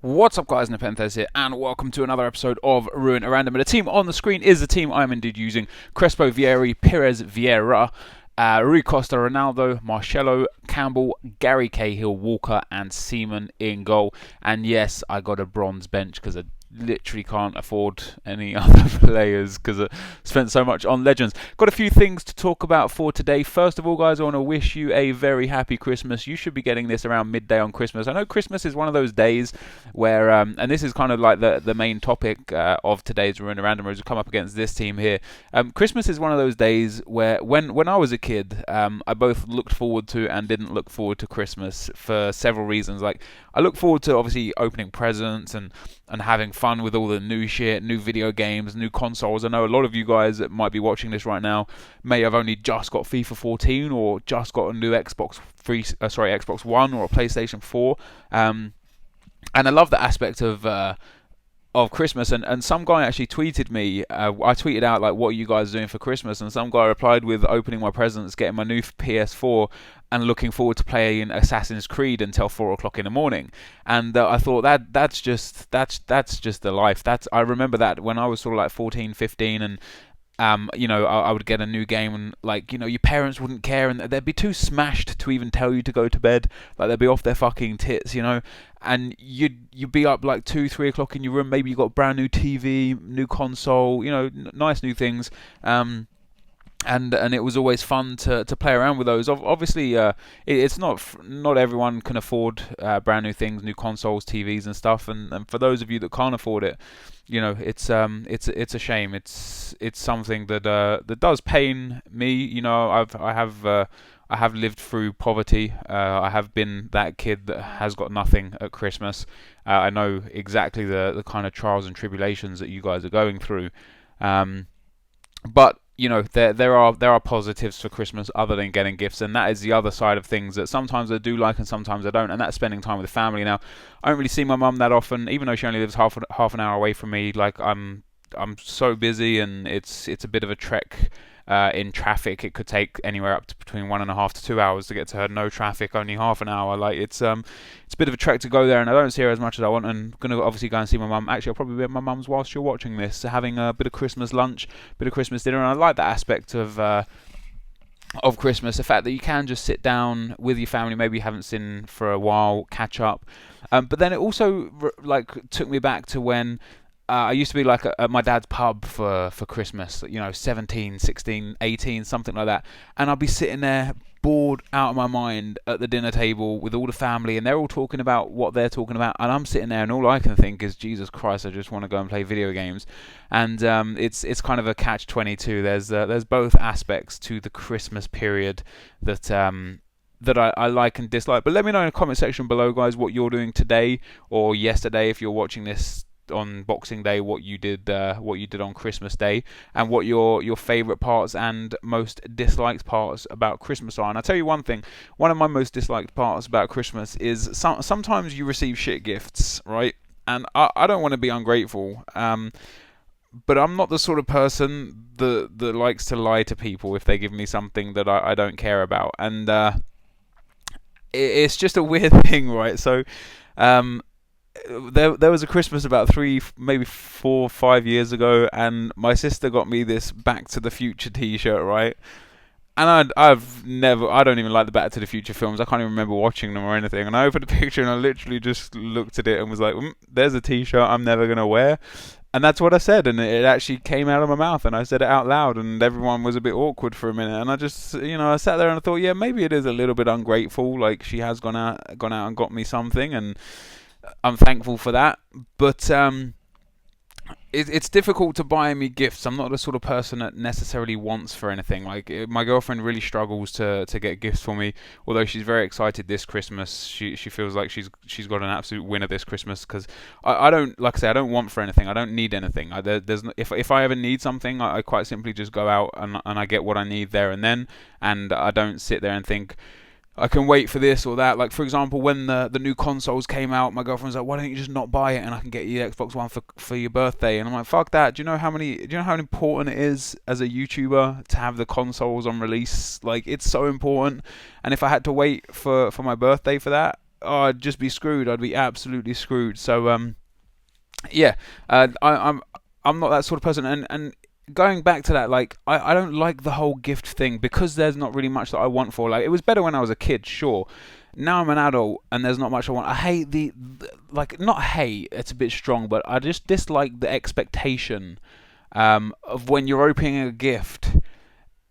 What's up, guys? Nepenthes here, and welcome to another episode of Ruin at Random. And the team on the screen is the team I'm indeed using: Crespo, Vieri, Perez, Vieira, Rui Costa, Ronaldo, Marcelo, Campbell, Gary Cahill, Walker, and Seaman in goal. And yes, I got a bronze bench because I literally can't afford any other players because I spent so much on legends. Got a few things to talk about for today. First of all, guys, I want to wish you a very happy Christmas. You should be getting this around midday on Christmas. I know Christmas is one of those days where, and this is kind of like the main topic of today's Ruin Random, as we come up against this team here. Christmas is one of those days where, when I was a kid, I both looked forward to and didn't look forward to Christmas for several reasons. Like, I look forward to obviously opening presents and having fun with all the new shit, new video games, new consoles. I know a lot of you guys that might be watching this right now may have only just got FIFA 14 or just got a new Xbox One or a PlayStation 4. And I love the aspect of Christmas, and some guy actually tweeted me. I tweeted out like, "What are you guys doing for Christmas?" And some guy replied with, "Opening my presents, getting my new PS4, and looking forward to playing Assassin's Creed until 4 o'clock in the morning." And I thought that's just the life. I remember that when I was sort of like 14, 15, and I would get a new game, and like, your parents wouldn't care, and they'd be too smashed to even tell you to go to bed. Like, they'd be off their fucking tits, and you'd be up like 2, 3 o'clock in your room. Maybe you got brand new TV, new console, nice new things. And it was always fun to play around with those. Obviously, it's not everyone can afford brand new things, new consoles, TVs, and stuff. And for those of you that can't afford it, it's a shame. It's something that does pain me. I have lived through poverty. I have been that kid that has got nothing at Christmas. I know exactly the kind of trials and tribulations that you guys are going through. But there are positives for Christmas other than getting gifts, and that is the other side of things that sometimes I do like and sometimes I don't, and that's spending time with the family. Now, I don't really see my mum that often, even though she only lives half an hour away from me. Like, I'm so busy, and it's a bit of a trek. In traffic, it could take anywhere up to between 1.5 to 2 hours to get to her. No traffic, only half an hour. Like, it's a bit of a trek to go there, and I don't see her as much as I want. And I'm gonna obviously go and see my mum. Actually, I'll probably be at my mum's whilst you're watching this, having a bit of Christmas lunch, bit of Christmas dinner. And I like that aspect of Christmas, the fact that you can just sit down with your family, maybe you haven't seen for a while, catch up. But then it also took me back to when I used to be like at my dad's pub for Christmas, 17, 16, 18, something like that. And I'd be sitting there bored out of my mind at the dinner table with all the family, and they're all talking about what they're talking about, and I'm sitting there and all I can think is, Jesus Christ, I just want to go and play video games. And it's kind of a catch-22. There's both aspects to the Christmas period that I like and dislike. But let me know in the comment section below, guys, what you're doing today or yesterday, if you're watching this on Boxing Day, what you did on Christmas Day, and what your favourite parts and most disliked parts about Christmas are. And I'll tell you one thing, one of my most disliked parts about Christmas is sometimes you receive shit gifts, right? And I don't want to be ungrateful, but I'm not the sort of person that likes to lie to people if they give me something that I don't care about. And it's just a weird thing, right? So there was a Christmas about 3, maybe 4, 5 years ago, and my sister got me this Back to the Future T-shirt, right? And I don't even like the Back to the Future films. I can't even remember watching them or anything. And I opened the picture and I literally just looked at it and was like, "There's a T-shirt I'm never gonna wear." And that's what I said, and it actually came out of my mouth, and I said it out loud, and everyone was a bit awkward for a minute. And I just, I sat there and I thought, yeah, maybe it is a little bit ungrateful. Like, she has gone out and got me something, and I'm thankful for that. But it's difficult to buy me gifts. I'm not the sort of person that necessarily wants for anything. Like, my girlfriend really struggles to get gifts for me, although she's very excited this Christmas. She feels like she's got an absolute winner this Christmas, because I don't, like I say, I don't want for anything. I don't need anything. If I ever need something, I quite simply just go out and I get what I need there and then, and I don't sit there and think, I can wait for this or that. Like, for example, when the new consoles came out, my girlfriend was like, "Why don't you just not buy it, and I can get you the Xbox One for your birthday?" And I'm like, "Fuck that." Do you know how important it is as a YouTuber to have the consoles on release? Like, it's so important. And if I had to wait for my birthday for that, I'd just be screwed. I'd be absolutely screwed. So yeah, I'm not that sort of person. And going back to that, like I don't like the whole gift thing because there's not really much that I want for. Like it was better when I was a kid, sure. Now I'm an adult and there's not much I want. I hate the like not hate. It's a bit strong, but I just dislike the expectation of when you're opening a gift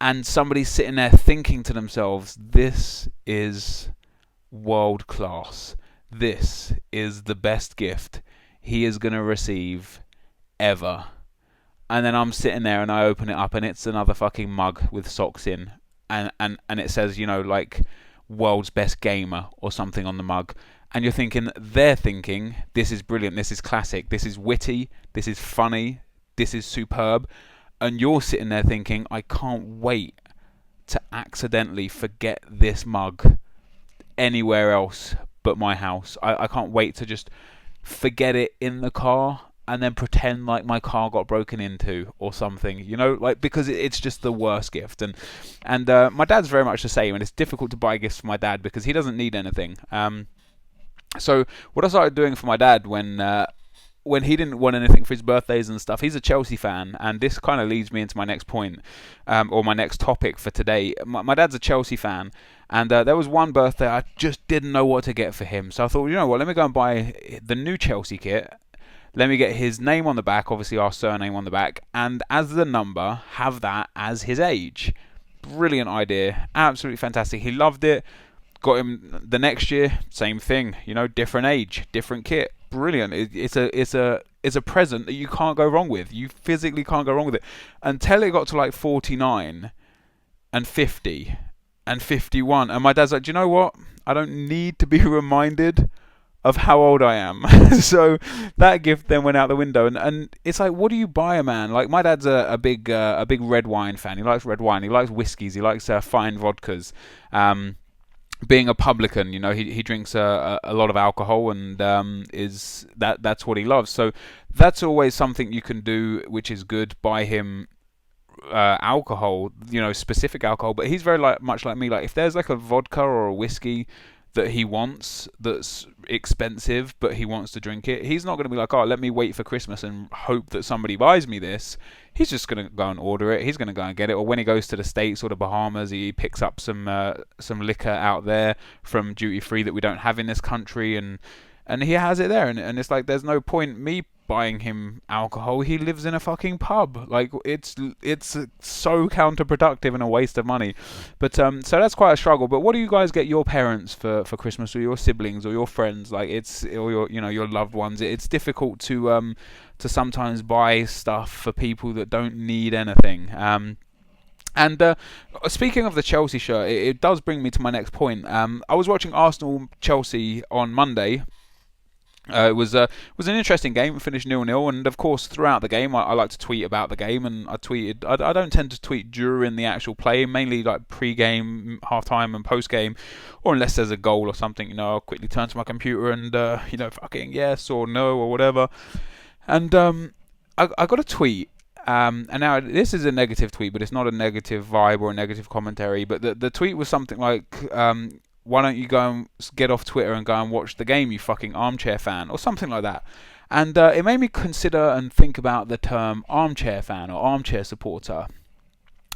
and somebody's sitting there thinking to themselves, "This is world class. This is the best gift he is going to receive ever." And then I'm sitting there and I open it up and it's another fucking mug with socks in, and it says, like world's best gamer or something on the mug. And they're thinking, this is brilliant, this is classic, this is witty, this is funny, this is superb. And you're sitting there thinking, I can't wait to accidentally forget this mug anywhere else but my house. I can't wait to just forget it in the car and then pretend like my car got broken into or something, because it's just the worst gift. And my dad's very much the same, and it's difficult to buy gifts for my dad because he doesn't need anything. So what I started doing for my dad when he didn't want anything for his birthdays and stuff, he's a Chelsea fan, and this kind of leads me into my next point, or my next topic for today. My dad's a Chelsea fan, and there was one birthday I just didn't know what to get for him. So I thought, you know what, let me go and buy the new Chelsea kit. Let me get his name on the back, obviously our surname on the back, and as the number, have that as his age. Brilliant idea, absolutely fantastic. He loved it. Got him the next year, same thing. Different age, different kit. Brilliant. It's a present that you can't go wrong with. You physically can't go wrong with it. Until it got to like 49 and 50 and 51, and my dad's like, do you know what? I don't need to be reminded of how old I am. So that gift then went out the window, and it's like, what do you buy a man? Like my dad's a big red wine fan. He likes red wine. He likes whiskies. He likes fine vodkas. Being a publican, he drinks a lot of alcohol, and that's what he loves. So that's always something you can do, which is good. Buy him alcohol, specific alcohol. But he's very much like me. Like if there's like a vodka or a whiskey that he wants that's expensive, but he wants to drink it, he's not going to be like, oh, let me wait for Christmas and hope that somebody buys me this. He's just going to go and order it. He's going to go and get it. Or when he goes to the States or the Bahamas, he picks up some liquor out there from duty free that we don't have in this country, and he has it there. And it's like, there's no point me buying him alcohol. He lives in a fucking pub. Like it's so counterproductive and a waste of money. But so that's quite a struggle. But what do you guys get your parents for Christmas, or your siblings or your friends? Like or your loved ones. It's difficult to sometimes buy stuff for people that don't need anything. And speaking of the Chelsea shirt, it does bring me to my next point. I was watching Arsenal-Chelsea on Monday. It was an interesting game. It finished 0-0, and of course throughout the game I like to tweet about the game, and I tweeted. I don't tend to tweet during the actual play, mainly like pre-game, half-time, and post-game, or unless there's a goal or something. I'll quickly turn to my computer and fucking yes or no or whatever. And I got a tweet. And now this is a negative tweet, but it's not a negative vibe or a negative commentary. But the tweet was something like, why don't you go and get off Twitter and go and watch the game, you fucking armchair fan, or something like that. And it made me consider and think about the term armchair fan or armchair supporter.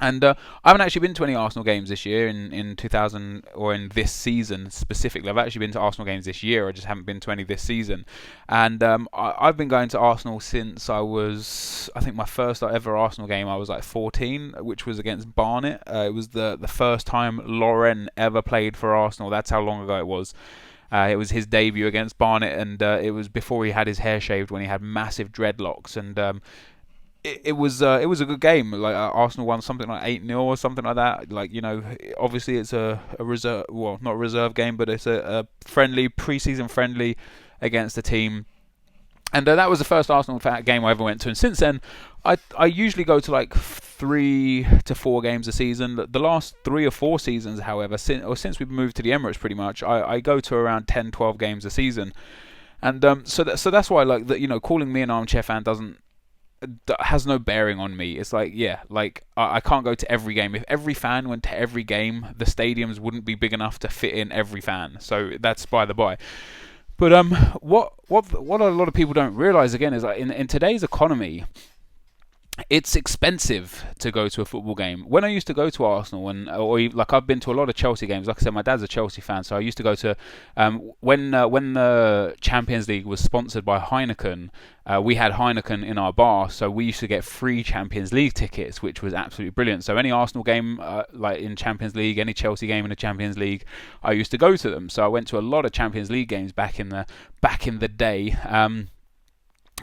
And I haven't actually been to any Arsenal games this year in 2000, or in this season specifically. I've actually been to Arsenal games this year. I just haven't been to any this season. And I've been going to Arsenal since I think my first ever Arsenal game, I was like 14, which was against Barnet. It was the first time Lauren ever played for Arsenal. That's how long ago it was. It was his debut against Barnet, and it was before he had his hair shaved, when he had massive dreadlocks. And it was a good game. Like Arsenal won something like 8-0 or something like that. Like, obviously it's a reserve, well, not a reserve game, but it's a friendly, pre-season friendly against a team. And that was the first Arsenal game I ever went to. And since then, I usually go to like 3 to 4 games a season. The last 3 or 4 seasons, however, since we've moved to the Emirates, pretty much, I go to around 10, 12 games a season. And so that's why, like, that, calling me an armchair fan doesn't has no bearing on me. It's like, yeah, like I can't go to every game. If every fan went to every game, the stadiums wouldn't be big enough to fit in every fan. So that's by the by. But what a lot of people don't realise again is that in today's economy, it's expensive to go to a football game. When I used to go to Arsenal, like I've been to a lot of Chelsea games. Like I said, my dad's a Chelsea fan, so I used to go to when the Champions League was sponsored by Heineken. We had Heineken in our bar, so we used to get free Champions League tickets, which was absolutely brilliant. So any Arsenal game, like in Champions League, any Chelsea game in the Champions League, I used to go to them. So I went to a lot of Champions League games back in the day,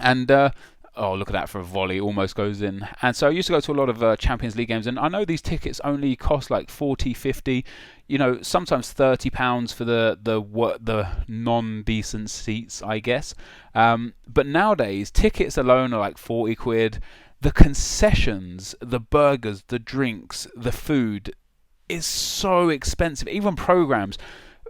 and. Oh, look at that for a volley, almost goes in. And so I used to go to a lot of Champions League games, and I know these tickets only cost like 40, 50, sometimes £30 for the non-decent seats, I guess. But nowadays, tickets alone are like 40 quid. The concessions, the burgers, the drinks, the food is so expensive. Even programs.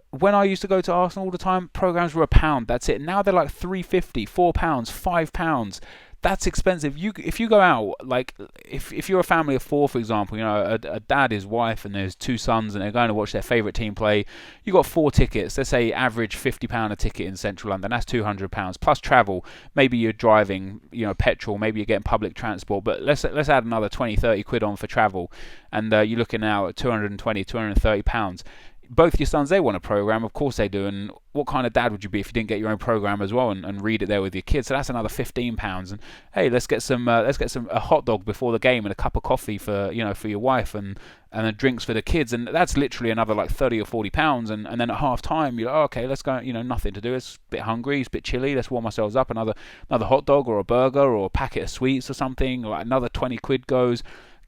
When I used to go to Arsenal all the time, programs were £1. That's it. Now they're like £3.50, £4, £5. That's expensive. If you go out, like if you're a family of four, for example, a dad, his wife, and there's two sons, and they're going to watch their favourite team play. You got 4 tickets. Let's say average £50 a ticket in central London. That's £200 plus travel. Maybe you're driving, petrol. Maybe you're getting public transport. But let's add another 20, 30 quid on for travel, and you're looking now at £220, £230. Both your sons, they want a program, of course they do. And what kind of dad would you be if you didn't get your own program as well and read it there with your kids? So that's another £15. And hey, let's get a hot dog before the game and a cup of coffee for your wife and then drinks for the kids, and that's literally another like £30 or £40. And then at half time you're like, oh, okay, let's go. Nothing to do. It's a bit hungry. It's a bit chilly. Let's warm ourselves up. Another hot dog or a burger or a packet of sweets or something. Like another 20 quid goes.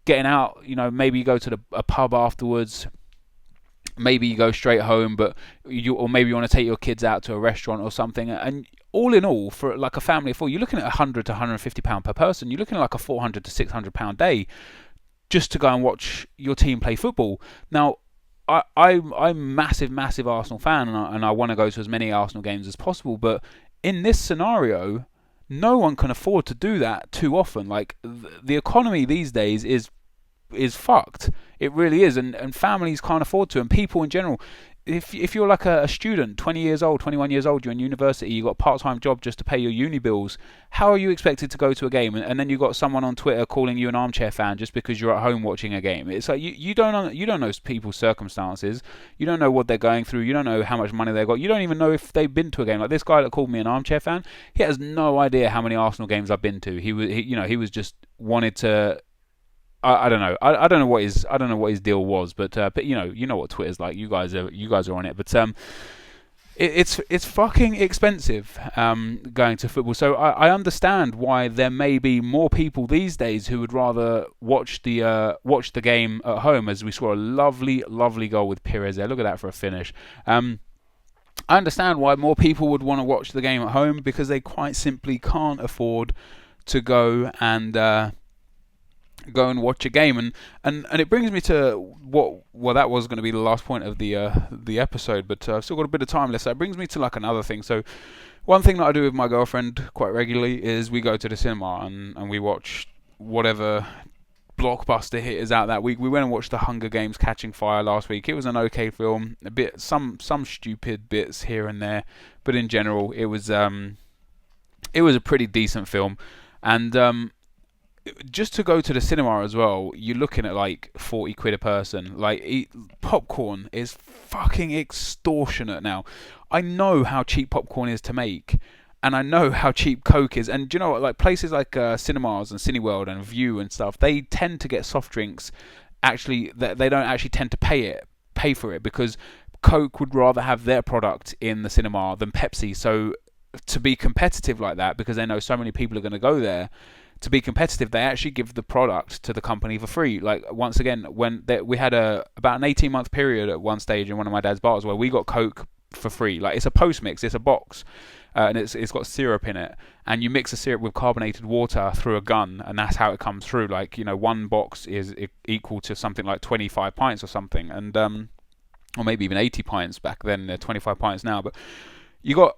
Getting out. Maybe you go to a pub afterwards. Maybe you go straight home, or maybe you want to take your kids out to a restaurant or something. And all in all, for like a family of four, you're looking at £100 to £150 per person. You're looking at like a £400 to £600 day just to go and watch your team play football. Now, I'm a massive Arsenal fan, and I want to go to as many Arsenal games as possible. But in this scenario, no one can afford to do that too often. Like the economy these days is fucked. It really is, and families can't afford to, and people in general. If you're like a student, 20 years old, 21 years old, you're in university, you've got a part-time job just to pay your uni bills, how are you expected to go to a game? And then you've got someone on Twitter calling you an armchair fan just because you're at home watching a game. It's like you don't know people's circumstances, you don't know what they're going through, you don't know how much money they've got, you don't even know if they've been to a game. Like this guy that called me an armchair fan, he has no idea how many Arsenal games I've been to. He was just wanted to. I don't know. I don't know what his deal was, but you know what Twitter's like. You guys are on it, but it's fucking expensive going to football. So I understand why there may be more people these days who would rather watch the game at home, as we saw a lovely goal with Pires there. Look at that for a finish. I understand why more people would want to watch the game at home because they quite simply can't afford to go and watch a game, and it brings me to what that was going to be the last point of the episode, but I've still got a bit of time left. So it brings me to like another thing. So one thing that I do with my girlfriend quite regularly is we go to the cinema and we watch whatever blockbuster hit is out that week. We went and watched The Hunger Games: Catching Fire last week. It was an okay film, a bit some stupid bits here and there, but in general it was a pretty decent film. And just to go to the cinema as well, you're looking at like 40 quid a person. Like popcorn is fucking extortionate now. I know how cheap popcorn is to make, and I know how cheap Coke is. And do you know what? Like places like cinemas and Cineworld and View and stuff, they tend to get soft drinks. Actually, they don't actually tend to pay for it because Coke would rather have their product in the cinema than Pepsi. So to be competitive like that, because they know so many people are going to go there. To be competitive, they actually give the product to the company for free. Like once again, we had about an 18-month period at one stage in one of my dad's bars where we got Coke for free. Like it's a post mix, it's a box, and it's got syrup in it, and you mix the syrup with carbonated water through a gun, and that's how it comes through. Like one box is equal to something like 25 pints or something, and or maybe even 80 pints back then. 25 pints now, but you got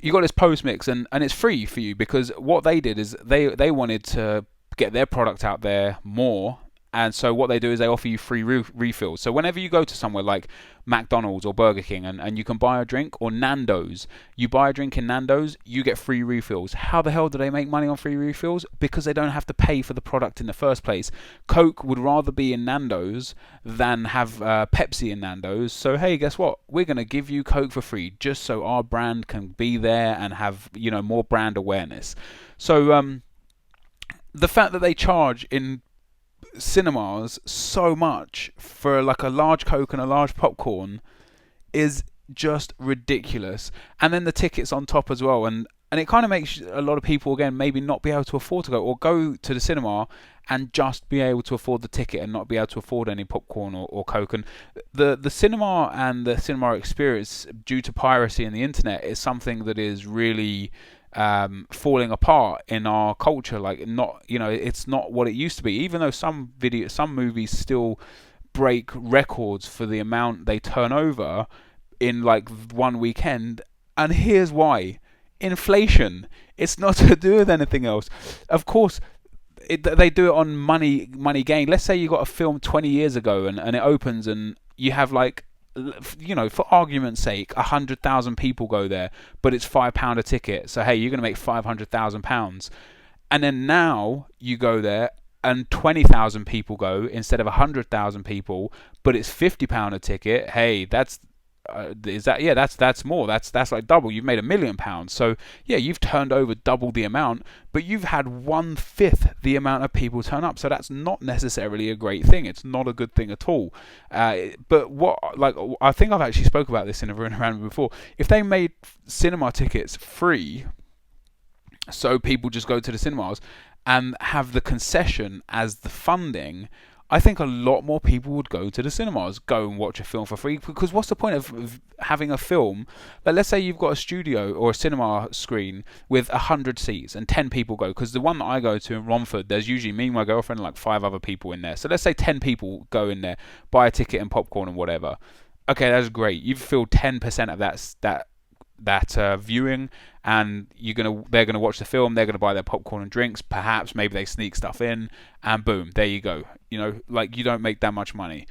you got this post mix, and it's free for you, because what they did is they wanted to get their product out there more. And so what they do is they offer you free refills. So whenever you go to somewhere like McDonald's or Burger King, and you can buy a drink, or Nando's, you buy a drink in Nando's, you get free refills. How the hell do they make money on free refills? Because they don't have to pay for the product in the first place. Coke would rather be in Nando's than have Pepsi in Nando's. So hey, guess what? We're going to give you Coke for free, just so our brand can be there and have, more brand awareness. So the fact that they charge in cinemas so much for like a large Coke and a large popcorn is just ridiculous. And then the tickets on top as well, and it kind of makes a lot of people, again, maybe not be able to afford to go, or go to the cinema and just be able to afford the ticket and not be able to afford any popcorn or Coke. And the cinema and the cinema experience, due to piracy and the internet, is something that is really falling apart in our culture. Like, it's not what it used to be. Even though some movies still break records for the amount they turn over in like one weekend. And here's why: inflation. It's not to do with anything else. Of course, they do it on money gain. Let's say you got a film 20 years ago, and it opens, and you have, like, for argument's sake, 100,000 people go there, but it's £5 a ticket. So hey, you're going to make £500,000. And then now you go there and 20,000 people go instead of 100,000 people, but it's £50 a ticket. Hey, that's more. That's like double. You've made £1 million. So yeah, you've turned over double the amount, but you've had 1/5 the amount of people turn up. So that's not necessarily a great thing. It's not a good thing at all. But I think I've actually spoke about this in a round before. If they made cinema tickets free, so people just go to the cinemas and have the concession as the funding, I think a lot more people would go to the cinemas, go and watch a film for free. Because what's the point of having a film? Like, let's say you've got a studio or a cinema screen with 100 seats and 10 people go. Because the one that I go to in Romford, there's usually me, my girlfriend, and like 5 other people in there. So let's say 10 people go in there, buy a ticket and popcorn and whatever. Okay, that's great. You've filled 10% of that viewing, and they're gonna watch the film, they're gonna buy their popcorn and drinks, perhaps maybe they sneak stuff in, and boom, there you go. Like, you don't make that much money.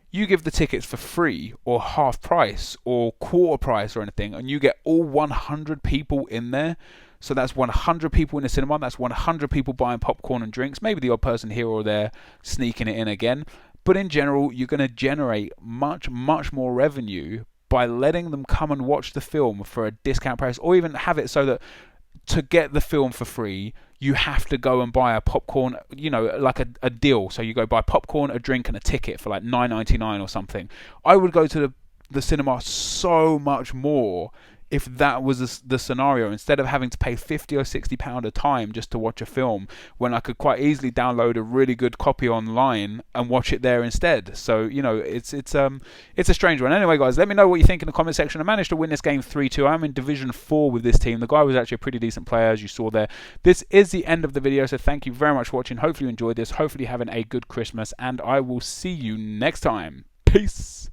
You give the tickets for free or half price or quarter price or anything, and you get all 100 people in there. So that's 100 people in the cinema, that's 100 people buying popcorn and drinks, maybe the odd person here or there sneaking it in again. But in general, you're going to generate much, much more revenue by letting them come and watch the film for a discount price, or even have it so that to get the film for free, you have to go and buy a popcorn, like a deal. So you go buy popcorn, a drink, and a ticket for like $9.99 or something. I would go to the cinema so much more if that was the scenario, instead of having to pay £50 or £60 a time just to watch a film, when I could quite easily download a really good copy online and watch it there instead. So it's a strange one. Anyway, guys, let me know what you think in the comment section. I managed to win this game 3-2. I'm in Division 4 with this team. The guy was actually a pretty decent player, as you saw there. This is the end of the video, so thank you very much for watching. Hopefully you enjoyed this. Hopefully you're having a good Christmas, and I will see you next time. Peace.